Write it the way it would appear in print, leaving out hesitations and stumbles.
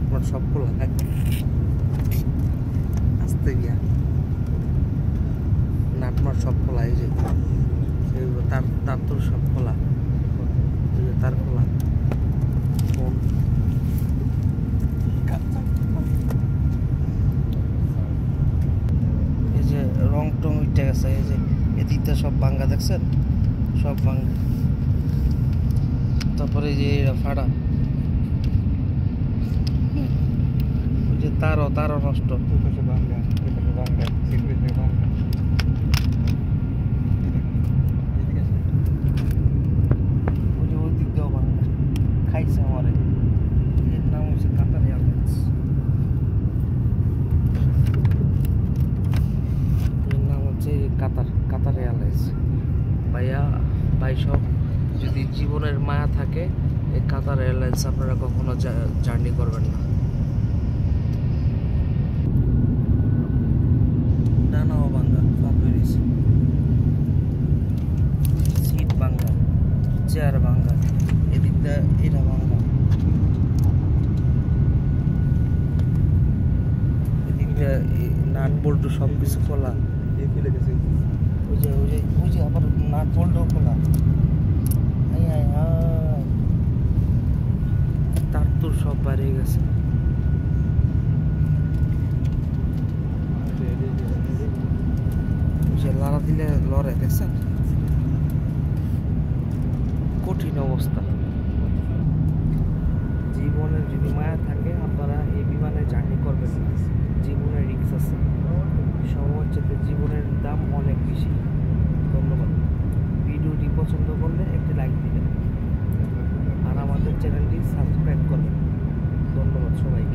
নাটমাট সব খোলা আসতে গিয়া নাটমাট সব খোলা। এই যে তার তার তোর সব খোলা, এই যে তার খোলা ফোন। এই যে রং টং উঠে গেছে, এই যে এদিকটা সব ভাঙ্গা দেখছেন, সব ভাঙ্গা। তারপরে এই যে ফাড়া, ওই যে তারও নষ্ট। ওই যে ওই দিক দিয়েও ভাঙ্গা খাইছে আমারে। এর নাম হচ্ছে কাতার এয়ারলাইন্স। এর নাম হচ্ছে কাতার এয়ারলাইন্স। ভাই সব যদি জীবনের মায়া থাকে এই কাতার এয়ারলাইন্স আপনারা কখনো জার্নি করবেন না। ডানাও ভাঙ্গা, ফাঁক হয়ে গেছে, সিট ভাঙ্গা, চেয়ার ভাঙ্গা, এদিকটা এটা ভাঙ্গা, এদিকটা নাট বল্টু সব কিছু খোলা। ওই যে আবার নাট বল্টু খোলা। তার তো সব বাইরে গেছে। লাড়া দিলে লড়ে, দেখছেন কঠিন অবস্থা। জীবনে যদি মায়া থাকে আপনারা এই বিমানে জার্নি করবেন না, জীবনের রিস্ক আছে। সময়ের চেয়ে জীবনের দাম অনেক বেশি। ধন্যবাদ। ভিডিওটি পছন্দ করলে একটি লাইক দিবেন আর আমাদের চ্যানেলটি সাবস্ক্রাইব করবেন। ধন্যবাদ সবাইকে।